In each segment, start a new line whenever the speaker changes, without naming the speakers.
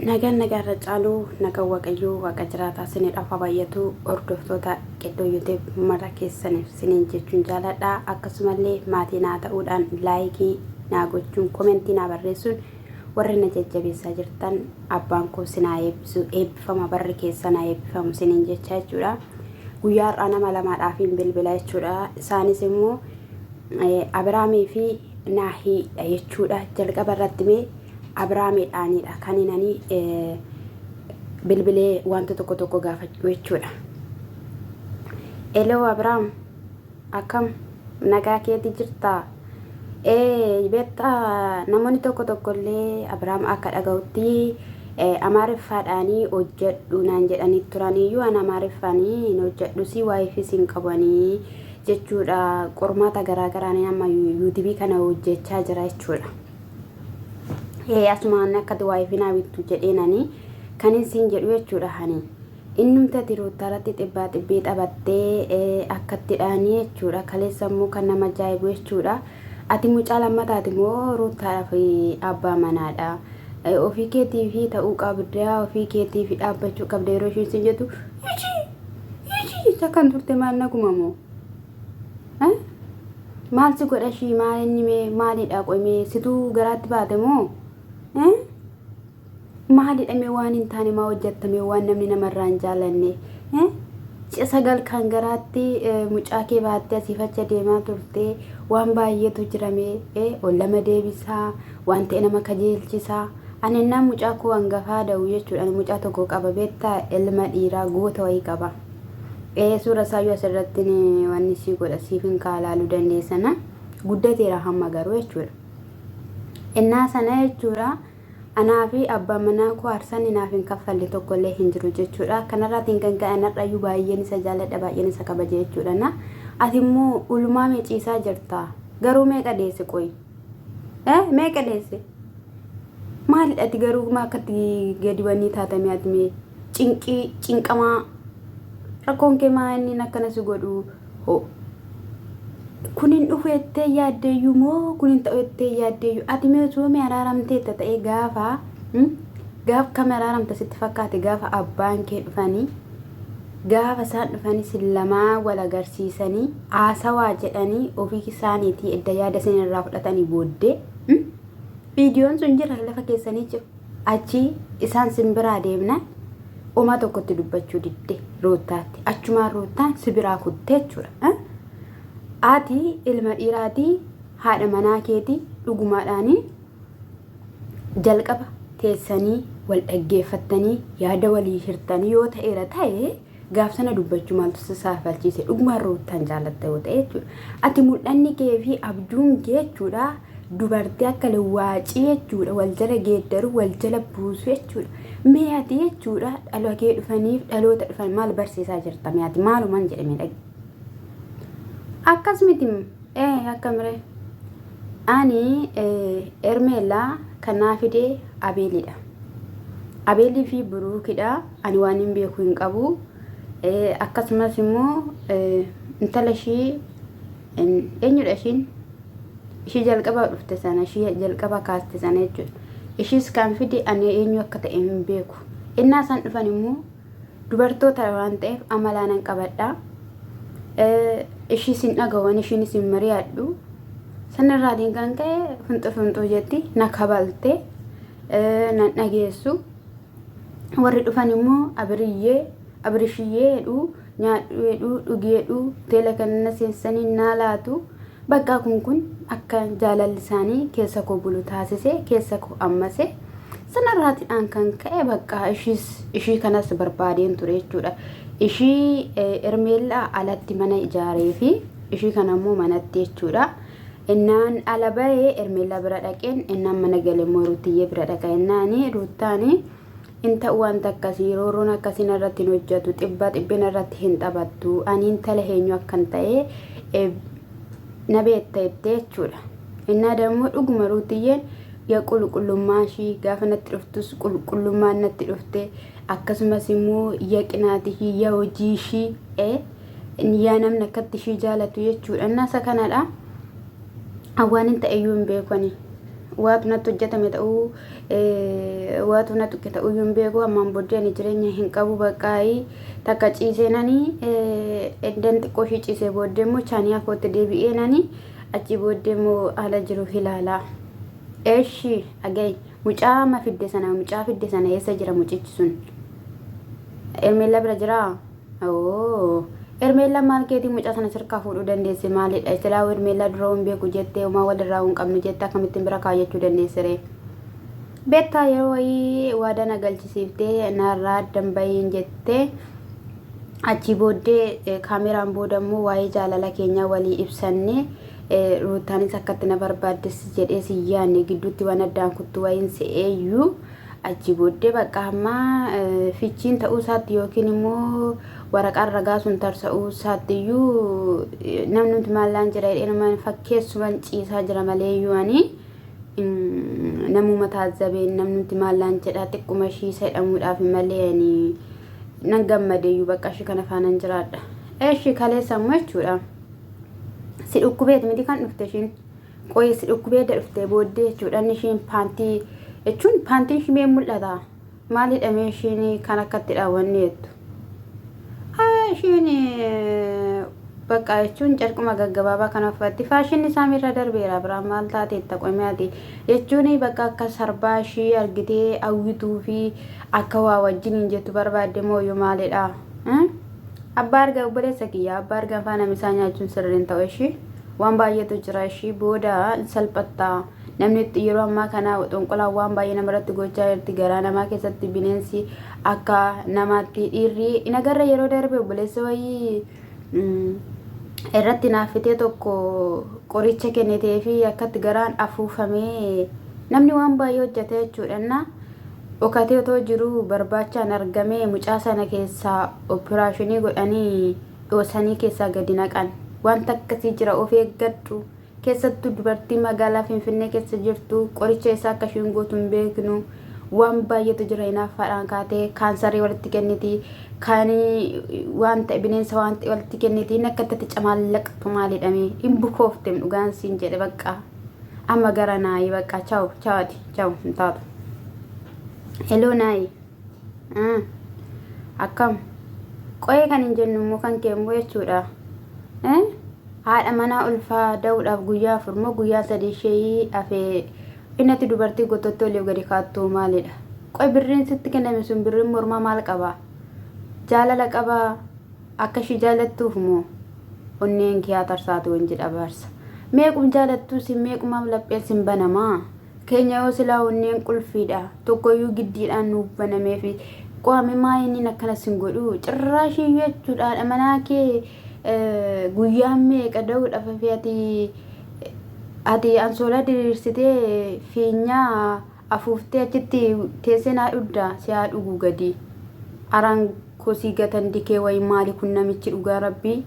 nagarra caaluu naga waaqayyoo waaqa jiraataa sinidhaaf baay'atu hordoftoota qeddoo YouTube mara keessaniif siniin jechuun jaaladha. Akkasumallee maatii naa ta'uudhaan laayikii naa gochuun komentii naa barreessuun warri na jajjabeessaa jirtan abbaan koo sinaa eebbisu eebbifama barri keessa naa eebbifamu siniin jecha jechuudha. Guyyaa har'aa nama lamaadhaaf hin bilbila jechuudha. Isaanis immoo Abiraamii fi Naahiidha jechuudha. Jalqaba irratti mee Abiraamiidhaanidha kan inni bilbilee wanta tokko gaafachuu jechuudha. Hello Abiraam, akkam nagaa keetii jirtaa? Beektaa namoonni tokko illee Abiraam akka dhaga'utti Amaariffaadhaanii hojjedhu naan jedhanii turaniyyuu an Amaariffaanii hin hojjedhu si waayifis hin qabanii jechuudha. Qormaata garaagaraa nama yuutuubii kana hojjechaa jira jechuudha. Asumaan akka waayifina bittu jedheenanii kan isin jedhu jechuudha. Hani innumta diroottarratti xibbee xabattee akkatti dhaanii jechuudha. Kaleessa immoo kan nama ajaa'ibu jechuudha. Ati mucaa lammataati moo ruutaa fi abbaa manaadha? Ofii keetii fi ta'uu qabda, ofii keetii fi dhaabbachuu qabda yeroo isheen sin jettu isa kan turte maal naguma moo? Maal si godha shii maal inni mee maalidha qoymee situu garaatti baate moo? Maalidha mee waan hin taane maa hojjettame waan namni namarraa hin jaallanne? Sagal kan garaatti mucaa kee baattee asii facha deemaa turte waan baay'eetu jirame ol lama deebisaa waan ta'e nama kajeelchisaa. Ani nan mucaa koo hangafaa da'u jechuudha. Ani mucaa tokko qaba beektaa ilma dhiiraa goota wayii qaba. Suura isaayyuu asirratti wanni sii godha siif hin kaalaaluu dandeessana. Guddateera hamma garuu jechuudha. Innaa sana jechuudha. Anaa fi abbaan manaa koo aarsan naaf hin kaffalle tokkollee hin jiru jechuudha. Kanarraatiin kan ka'an har'ayyuu baay'een isa jaalladha baay'een isa kabaja jechuudha. Ati immoo ulumaa meeciisaa jirta. Garuu meeqa deesse qoyi? Meeqa deesse? Maalidha ati garuu akkatti gadi wannii taatamee ati mee cinqamaa rakkoon kee maa inni akkana si godhu hoo? Kunin dhufu ettee yaaddeeyyuu moo kunin ta'u ettee yaaddeeyyuu? Ati mee osoo mee araaramteetta ta'ee gaafa kam araaramta sitti fakkaate gaafa abbaan kee dhufanii gaafa isaan dhufanii sin lamaa wal agarsiisanii haasawaa jedhanii ofii isaaniitii edda yaada isinirraa fudhatanii booddee viidiyoon sun jira lafa keessanii jiru. Achi isaan sin biraa deemnan oma tokkotti dubbachuu didde roottaatti achumaan roottaan si biraa kuttee jechuudha. Ati ilma dhiiraatii haadha manaa keetii dhugumaadhaanii jalqaba teessanii wal dhaggeeffattanii yaada walii hirtanii yoo ta'eera ta'e gaaf sana dubbachuu maaltu si saafalchiise dhugumaan roottaan jaallatta yoo ta'e jechuudha. Ati mul'anni kee fi abjuun kee jechuudha. Dubartii akka lawwaacii jechuudha wal jala geeddaru wal jala buusu jechuudha. Mee ati jechuudha dhaloo kee dhufaniif dhaloota dhufan maal barsiisaa jirta? Mee ati maalumaan jedhame dhagi? Akkas miti akkamire ani Ermeelaa kanaa fidee Abeelidha. Abeelii fi Buruukidha. Ani waan hin beeku hin qabu. Akkasumas immoo intala ishii eenyudha ishiin? Ishii jalqaba dhufte sana ishii jalqaba kaaste sana jechuudha. Ishiis kan fide ani eenyu akka ta'e hin beeku. Innaa isaan dhufan immoo dubartoota waan ta'eef amalaanan qabadha. Ishiis hin dhagawan ishiinis hin mari'adhu. Sanarraatiin kan ka'e funxuu jetti na kabalte nan dhageessu. Warri dhufan immoo abrishiyyee jedhu nyaadhu jedhu dhugee jedhu teela kanana seensanii naa laatu. Bakka kun akka jaalalli isaanii keessa koo bulu taasise keessa koo ammase sanarraatiin kan ka'e bakka ishii kanas barbaadeen ture jechuudha. Ishii Ermeellaa alatti mana ijaaree fi ishii kana immoo manatti jechuudha. Innaan ala bahee Ermeellaa bira dhaqeen innaan mana galee immoo Ruutiyyee bira dhaqa innaanii Ruuttaanii inta wanta akkasii rooroon akkasiin irratti hin hojjetu xibbeen irratti hin taphattu ani intala eenyu akkan ta'ee na beekta jettee jechuudha. Innaa dammoo dhuguma Ruutiyyeen yaa qulqullummaa ishii gaafa natti dhuftus qulqullummaan natti dhufte akkasumas immoo yaa qinaatii ishii yaa hojii ishii yaa namni akkatti ishii jaalatu jechuudha. Innaa isa kanadha. Awwaan hin ta'eyyuu hin beekani. waatu natti hojjetame ta'uu waatu natti ukke ta'uu hin beeku ammaan booddee ani jireenya hin qabu baqqaayi takka ciisee nani eddan xiqqoo ishii ciisee booddee immoo chaanii akkootti deebi'ee nani achi booddee immoo haala jiru ilaalaa. Eeshi dhagayi mucaa ma fidde sana mucaa fidde sana eessa jira mucichi sun? Ermeella bira jiraa? Oo Ermeella maal keetii mucaa sana sirkaa fuudhuu dandeesse maalidha? Isilaa Ermeella dura hin beeku jettee homaa walirraa hin qabnu jettee akkamittiin bira kaayyachuu dandeessire? Beektaa yeroo wayii waada na galchisiiftee narraa addan bahiin jettee achi booddee kaameraan booda immoo waa'ee jaalala keenya walii ibsanne ruutaanis akkatti na barbaaddes jedhee si yaanne gidduutti waan addaan kuttu wayiin se'eeyyuu achi booddee bakka ammaa fichiin ta'uu isaatti yookiin immoo waraqaan ragaa sun tarsa'uu isaattiyyuu namni nuti maallaan jira jedhee fakkeessuman ciisaa jira maleeyyuu ani namuma taazzabeen namni nuti maallaan jedhaa xiqquma shiisa jedhamuudhaaf malee ani nan gammadeeyyuu bakka ishii kana faanan jiraadha. Eeshi kaleessa ammoo jechuudha. Si dhukkubeet miti kan dhufte ishiin qoye si dhukkubeedda dhufte booddee jechuudha ishiin paantii jechuun paantiin shimee mul'ata maalidha mee ishiin kan akkatti dhaawwanne jettu ishiin bakka jechuun carquma gaggabaabaa kan uffatti faashinni isaamiirra darbeera biraan maal taateetta qomeati jechuun bakka akka sarbaa ishii argitee hawwituu fi akka waa wajjiniin jettu barbaadde mooyyuu maalidha abbaa arga obboleessa kiyya abbaa arga afaan isaa nyaachuun sirriin ta'u ishii waan baay'eetu jira ishii booda salphattaa namni yeroo ammaa kana xonqolaa waan baay'ee namarratti gochaa jirti garaa namaa keessatti bineensi akka namaatti dhiirri nagarra yeroo darbe obboleessa wayii irratti naaffitee tokko qoricha kennitee fi akkatti garaan afuufamee namni waan baay'ee hojjete jechuudha. Okatee otoo jiru barbaachaan argamee mucaa sana keessaa operaashinii godhanii dhoosanii keessaa gadi naqan. Wanta akkasii jira of eeggadhu. Keessattuu dubartii magaalaa Finfinnee keessa jirtu qoricha isaa akka ishiin gootu hin beeknu. Waan baay'eetu jira hinaaffaadhaan kaatee kaansarii walitti kenniti. Kaanii waan ta'e bineensa waan ta'e walitti kenniti. Inni akka itti camaallaqtu maalidhame hin bukoofte dhugaan siin jedhe bakka. Amma gara naayii bakka chaawu chaawati chaawu hin taatu. Hello nai. Akkam. Qoyee kan hin jennu immoo kan keemmoo jechuudha. Haadha manaa ulfaa da'uudhaaf guyyaa afur moo guyyaa sadii ishee hafee innatti dubartii gotottoo oliif gadi kaattuu maalidha? Qoy birriin sitti kenname sun birriin mormaa maal qabaa? Jaalala qabaa akka ishii jaalattuuf moo onneen kee tarsaatu wanji dhabaarsa. Meequm jaalattuu si meequmaaf lapheen sin banamaa? Keenya yoo silaa onneen qulfiidha tokkoyyuu giddiidhaan nuuf banamee fi qo'ame maa inni akkana sin godhu cirraashii jechuudha haadha manaa kee guyyaa meeqa da'uudhaaf fi ati ansoolaa diriirsitee fiinyaa afuuftee achitti teessee naa dhuddaa si haa dhuguu gadi araan kosii gatan dikee wayii maali kun namichi dhugaa rabbii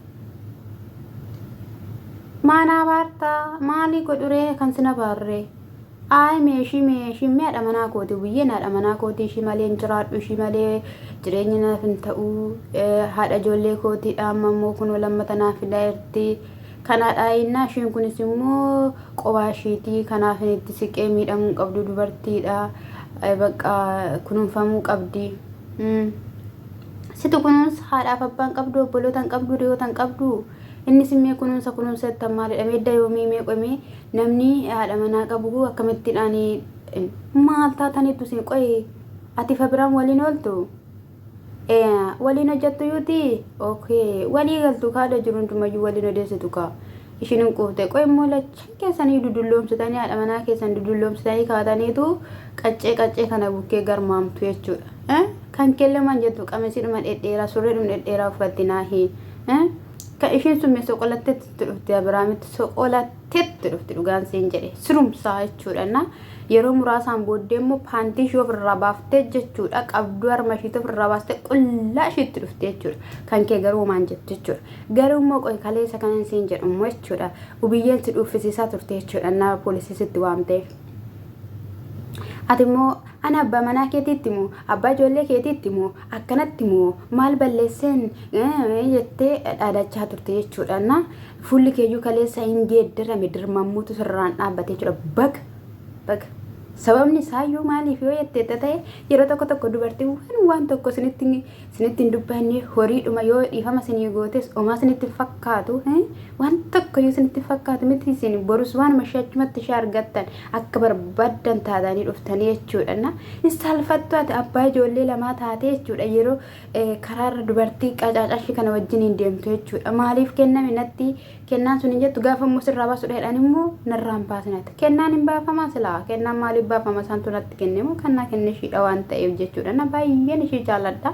maanaa baartaa maalii godhuree kan sina baarree ay meeshii meedha manaa kooti biyyeen haadha manaa kooti ishii malee hin jiraadhu ishii malee jireenya naaf hin ta'u haadha ijoollee kootiidha amma immoo kun lammata naaf ilaarti kanaadha innaa ishiin kunis immoo qophaa ishiitii kanaaf itti siqee miidhamuu qabdu dubartiidha bakka kunuunfamuu qabdi situ kunuunsa haadhaaf abbaan qabdu obbolootan qabdu dhiyootan qabdu inni simmee kunuunsa itti maalidha meedda yoomii meeqomee namni haadha manaa qabu akkamittiidhaan maal taataniitu sin qoye ati fabiraan waliin ooltu waliin hojjettu yuuti okay walii galtu kaadha jiru hundumayyuu waliin odeessitu kaa ishiin hin quufte qoye immoo lachan keessanii dudulloomsitanii haadha manaa keessan dudulloomsitanii kaataniitu qaccee kana bukkee garmaamtu jechuudha kan kelleman jettu qamisiidhuma dhedheeraa surreedhuma dhedheeraa uffattinaahi kan ishiin sun soqolatteetti dhufte abiraamitti soqolatteetti dhufte dhugaan seen jedhe sirumsaa jechuudha yeroo muraasaan booddee immoo paantii ishee ofirraa baaftee jechuudha qabduu harma isheetti ofirraa baastee qullaa isheetti dhufte jechuudha kan kee garuu maan jettu jechuudha garuu immoo qoy kaleessa kanan seen jedhu immoo jechuudha ubiyyeen si dhuuffisiisaa turte jechuudha nama poolisii sitti waamteef ati immoo ana abbaa manaa keetiitti moo abbaa ijoollee keetiitti moo akkanatti moo maal balleesseen jettee dhaadachaa turte jechuudha fuulli keeyyuu kaleessa hin geeddarame dirmammuutu sirraan dhaabbate jechuudha Baga sababni isaayyuu maaliif yoo jettee ta'e yeroo tokko dubartiin waan tokko sinitti dubbanne horiidhuma yoo dhiifama sinii gootes omaa sinitti fakkaatu waan tokko yoo sinitti fakkaatu miti isin borus waan mashachumatti ishee argattan akka barbaadan taatanii dhuftanii jechuudha na salphattu ati abbaa ijoollee lamaa taate jechuudha yeroo karaarra dubartii qacaacashii kana wajjin hin deemtu jechuudha maaliif kenname natti kennaan sun hin jettu gaafa immoo sirraa baasuudhaan immoo narraan baasinata kennaan hin baafamaa silaa kennaan maaliif baafama santu natti kennemu kannaa kenne ishiidha waan ta'eef jechuudha na baay'een ishii jaalladha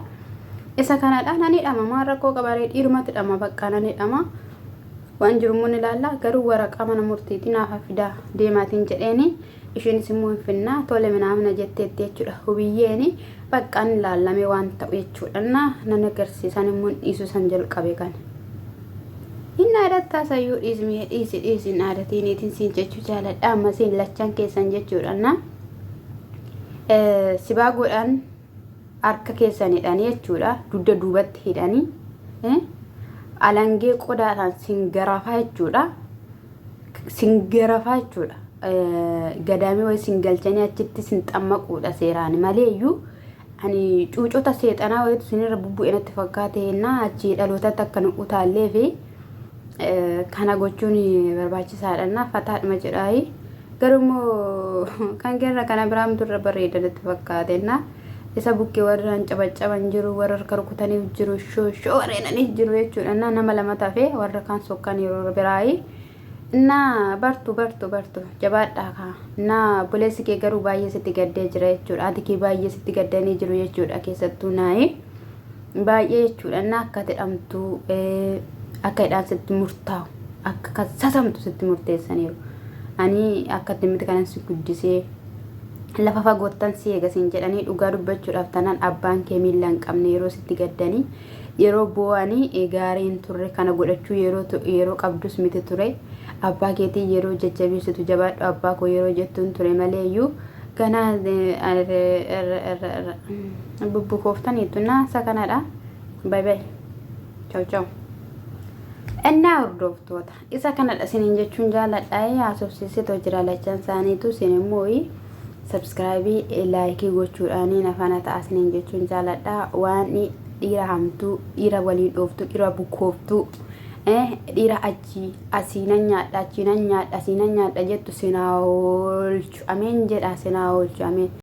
isa kanadha nani dhama maan rakkoo qabaree dhiirumatti dhama bakka nani dhama waan jirumuun ilaalla garuu waraqaa mana murtiitiin hafa fidaa deemaatiin jedheeni ishiinis immoo hin finnaa tole minaamina jetteetti jechuudha hubiyyeeni baqqaan ilaallamee waan ta'u jechuudha na nan agarsiisan immoo dhiisu san jalqabe kan hin aadataa sayyuu dhiisin aadatiiniitiin siin jechuu jaaladha amma siin lachaan keessan jechuudha na sibaagoodhaan harka keessanidhaan jechuudha dudda duubatti hidhanii alangee qodaadhaan singarafaa jechuudha gadaamii way singalchanii achitti sin xammaquudha seeraan maleeyyuu ani cuucota seexanaa wayitu sinirra bubbu'e natti fakkaateenna achi dhalootatti akka nu utaallee fi kana gochuun barbaachisaadha fataadhuma jedhaayi garuu kan gerra kana biraamtu irra bareeda natti fakkaatenna isa bukkee warraan cabacaban jiru warra harka rukutaniif jiru shooreenaniif jiru jechuudha nama lama tafe warra kaan sokkan yeroo biraayi na bartu jabaadhaa kaa na buleessi kee garuu baay'ee sitti gaddee jira jechuudha ati kee baay'ee sitti gaddanii jiru jechuudha keessattuu naayi baay'ee jechuudha na akka jedhamtu akka hidhaan sitti murtaa'u akka kasasamtu sitti murteessaniiru ani akka timmitti kanan si guddisee lafa fagoottan si eegasiin jedhanii dhugaa dubbachuudhaaf tanaan abbaan kee miila hin qabne yeroo sitti gaddanii yeroo boo'anii gaariin turre kana godhachuu yeroo qabdus miti ture abbaa keetii yeroo jajjabeessitu jabaadhu abbaa koo yeroo jettuun ture maleeyyuu ganaa bubbukoftaniitu na isa kanadha bye bye ciao እና ወርዶፍቶታ ኢሳ ከነዳ ሲኒን ጀቹን ጃላዳይ አሶሲሲቶ ጅራላቻን ሳኒቱ ሲኒሞይ ሰብስክራይብ ላይክ ጎቹዳኒ ነፋናታ አስኒን ጀቹን ጃላዳ ዋኒ ዲራ ሀምቱ ዲራ ወሊ ዶፍቱ ዲራ ቡኮፍቱ ዲራ አጂ አሲነኛ ዳጀቱ ሲናውልቹ አሜን ጀዳ ሲናውልቹ አሜን